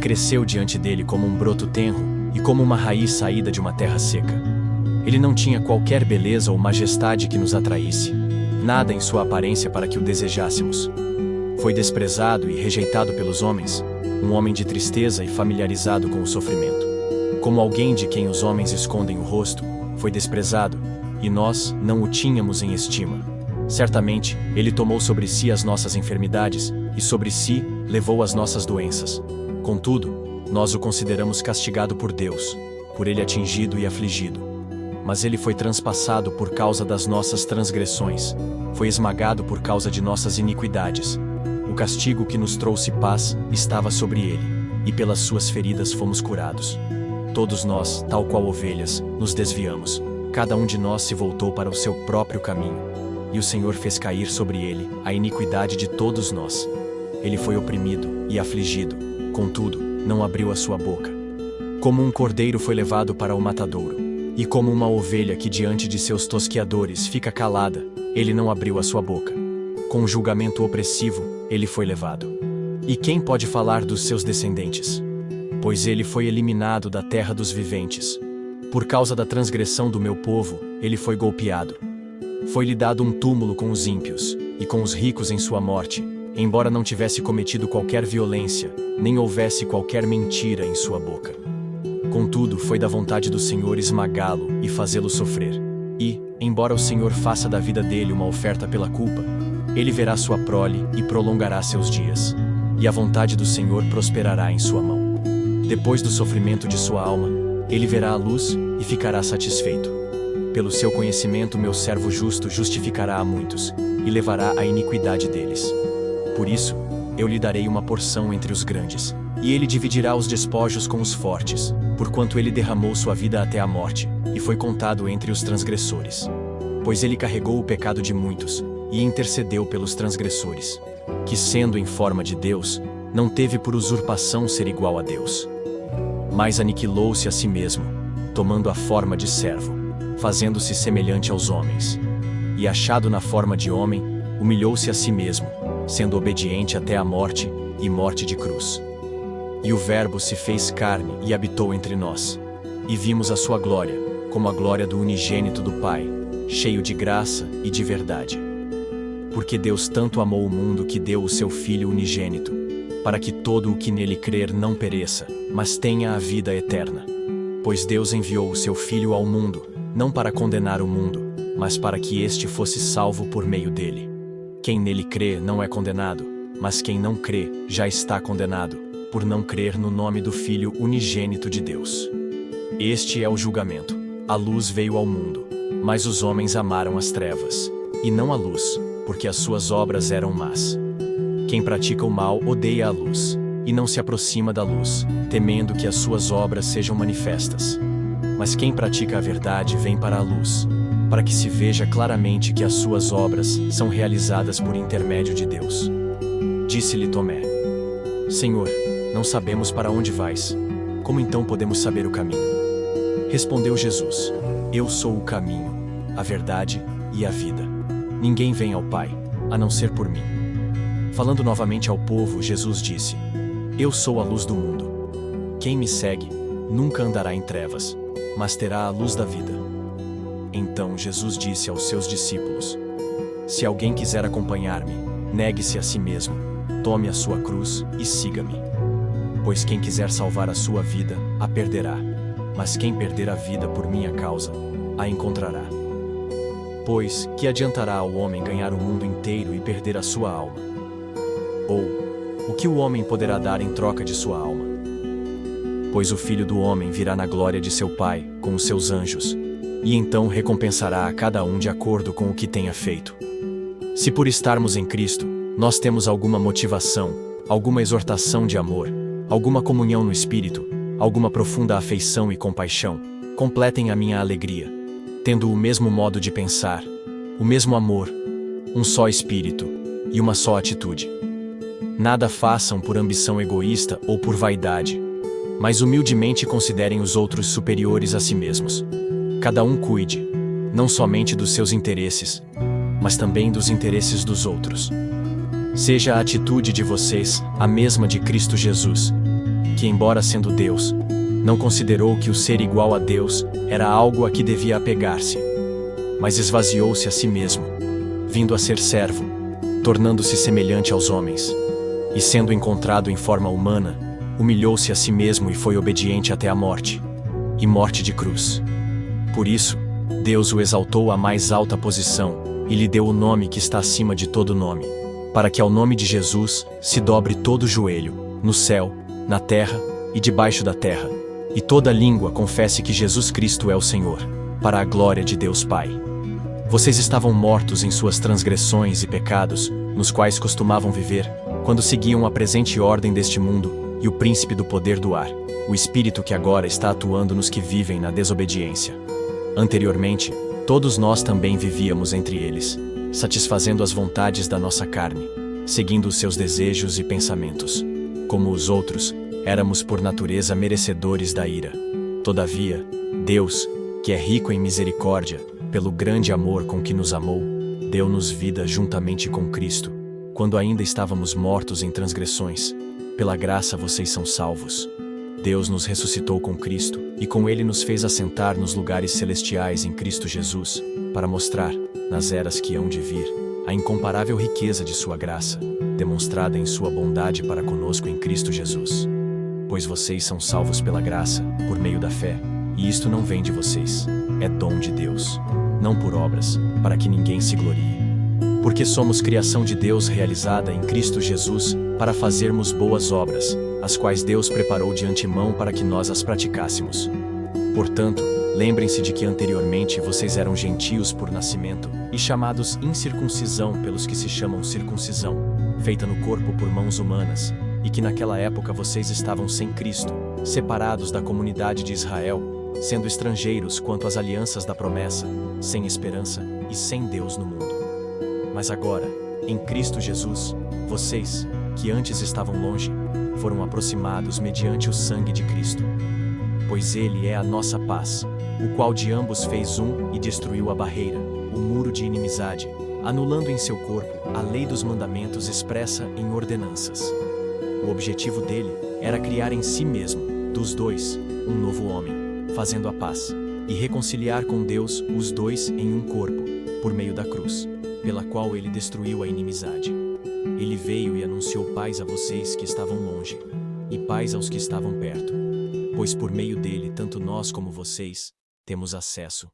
cresceu diante dele como um broto tenro e como uma raiz saída de uma terra seca. Ele não tinha qualquer beleza ou majestade que nos atraísse, nada em sua aparência para que o desejássemos. Foi desprezado e rejeitado pelos homens, um homem de tristeza e familiarizado com o sofrimento. Como alguém de quem os homens escondem o rosto, foi desprezado, e nós não o tínhamos em estima. Certamente, ele tomou sobre si as nossas enfermidades, e sobre si levou as nossas doenças. Contudo, nós o consideramos castigado por Deus, por ele atingido e afligido. Mas ele foi transpassado por causa das nossas transgressões, foi esmagado por causa de nossas iniquidades. O castigo que nos trouxe paz estava sobre ele, e pelas suas feridas fomos curados. Todos nós, tal qual ovelhas, nos desviamos. Cada um de nós se voltou para o seu próprio caminho, e o Senhor fez cair sobre ele a iniquidade de todos nós. Ele foi oprimido e afligido, contudo, não abriu a sua boca. Como um cordeiro foi levado para o matadouro, e como uma ovelha que diante de seus tosqueadores fica calada, ele não abriu a sua boca. Com um julgamento opressivo, ele foi levado. E quem pode falar dos seus descendentes? Pois ele foi eliminado da terra dos viventes. Por causa da transgressão do meu povo, ele foi golpeado. Foi-lhe dado um túmulo com os ímpios, e com os ricos em sua morte, embora não tivesse cometido qualquer violência, nem houvesse qualquer mentira em sua boca. Contudo, foi da vontade do Senhor esmagá-lo e fazê-lo sofrer. E, embora o Senhor faça da vida dele uma oferta pela culpa, ele verá sua prole e prolongará seus dias. E a vontade do Senhor prosperará em sua mão. Depois do sofrimento de sua alma, ele verá a luz e ficará satisfeito. Pelo seu conhecimento, meu servo justo justificará a muitos, e levará a iniquidade deles. Por isso, eu lhe darei uma porção entre os grandes, e ele dividirá os despojos com os fortes, porquanto ele derramou sua vida até a morte, e foi contado entre os transgressores. Pois ele carregou o pecado de muitos, e intercedeu pelos transgressores, que sendo em forma de Deus, não teve por usurpação ser igual a Deus. Mas aniquilou-se a si mesmo, tomando a forma de servo, fazendo-se semelhante aos homens. E achado na forma de homem, humilhou-se a si mesmo, sendo obediente até a morte, e morte de cruz. E o Verbo se fez carne e habitou entre nós. E vimos a sua glória, como a glória do unigênito do Pai, cheio de graça e de verdade. Porque Deus tanto amou o mundo que deu o seu Filho unigênito, para que todo o que nele crer não pereça, mas tenha a vida eterna. Pois Deus enviou o seu Filho ao mundo, não para condenar o mundo, mas para que este fosse salvo por meio dele. Quem nele crê não é condenado, mas quem não crê já está condenado, por não crer no nome do Filho unigênito de Deus. Este é o julgamento. A luz veio ao mundo, mas os homens amaram as trevas, e não a luz, porque as suas obras eram más. Quem pratica o mal odeia a luz, e não se aproxima da luz, temendo que as suas obras sejam manifestas. Mas quem pratica a verdade vem para a luz, para que se veja claramente que as suas obras são realizadas por intermédio de Deus. Disse-lhe Tomé: Senhor, não sabemos para onde vais. Como então podemos saber o caminho? Respondeu Jesus: Eu sou o caminho, a verdade e a vida. Ninguém vem ao Pai, a não ser por mim. Falando novamente ao povo, Jesus disse: Eu sou a luz do mundo. Quem me segue nunca andará em trevas, mas terá a luz da vida. Então Jesus disse aos seus discípulos: Se alguém quiser acompanhar-me, negue-se a si mesmo, tome a sua cruz e siga-me. Pois quem quiser salvar a sua vida, a perderá, mas quem perder a vida por minha causa, a encontrará. Pois, que adiantará ao homem ganhar o mundo inteiro e perder a sua alma? Ou, o que o homem poderá dar em troca de sua alma? Pois o Filho do Homem virá na glória de seu Pai, com os seus anjos, e então recompensará a cada um de acordo com o que tenha feito. Se por estarmos em Cristo, nós temos alguma motivação, alguma exortação de amor, alguma comunhão no Espírito, alguma profunda afeição e compaixão, completem a minha alegria, tendo o mesmo modo de pensar, o mesmo amor, um só Espírito e uma só atitude. Nada façam por ambição egoísta ou por vaidade, mas humildemente considerem os outros superiores a si mesmos. Cada um cuide, não somente dos seus interesses, mas também dos interesses dos outros. Seja a atitude de vocês a mesma de Cristo Jesus, que, embora sendo Deus, não considerou que o ser igual a Deus era algo a que devia apegar-se, mas esvaziou-se a si mesmo, vindo a ser servo, tornando-se semelhante aos homens, e sendo encontrado em forma humana, humilhou-se a si mesmo e foi obediente até a morte, e morte de cruz. Por isso, Deus o exaltou à mais alta posição e lhe deu o nome que está acima de todo nome, para que ao nome de Jesus se dobre todo o joelho, no céu, na terra e debaixo da terra, e toda língua confesse que Jesus Cristo é o Senhor, para a glória de Deus Pai. Vocês estavam mortos em suas transgressões e pecados, nos quais costumavam viver, quando seguiam a presente ordem deste mundo e o príncipe do poder do ar, o espírito que agora está atuando nos que vivem na desobediência. Anteriormente, todos nós também vivíamos entre eles, satisfazendo as vontades da nossa carne, seguindo os seus desejos e pensamentos. Como os outros, éramos por natureza merecedores da ira. Todavia, Deus, que é rico em misericórdia, pelo grande amor com que nos amou, deu-nos vida juntamente com Cristo, quando ainda estávamos mortos em transgressões. Pela graça vocês são salvos. Deus nos ressuscitou com Cristo, e com Ele nos fez assentar nos lugares celestiais em Cristo Jesus, para mostrar, nas eras que hão de vir, a incomparável riqueza de sua graça, demonstrada em sua bondade para conosco em Cristo Jesus. Pois vocês são salvos pela graça, por meio da fé, e isto não vem de vocês, é dom de Deus, não por obras, para que ninguém se glorie. Porque somos criação de Deus realizada em Cristo Jesus, para fazermos boas obras, as quais Deus preparou de antemão para que nós as praticássemos. Portanto, lembrem-se de que anteriormente vocês eram gentios por nascimento, e chamados incircuncisão pelos que se chamam circuncisão, feita no corpo por mãos humanas, e que naquela época vocês estavam sem Cristo, separados da comunidade de Israel, sendo estrangeiros quanto às alianças da promessa, sem esperança e sem Deus no mundo. Mas agora, em Cristo Jesus, vocês, que antes estavam longe, foram aproximados mediante o sangue de Cristo. Pois Ele é a nossa paz, o qual de ambos fez um e destruiu a barreira, o muro de inimizade, anulando em seu corpo a lei dos mandamentos expressa em ordenanças. O objetivo dele era criar em si mesmo, dos dois, um novo homem, fazendo a paz, e reconciliar com Deus os dois em um corpo, por meio da cruz, pela qual ele destruiu a inimizade. Ele veio e anunciou paz a vocês que estavam longe, e paz aos que estavam perto, pois por meio dele tanto nós como vocês temos acesso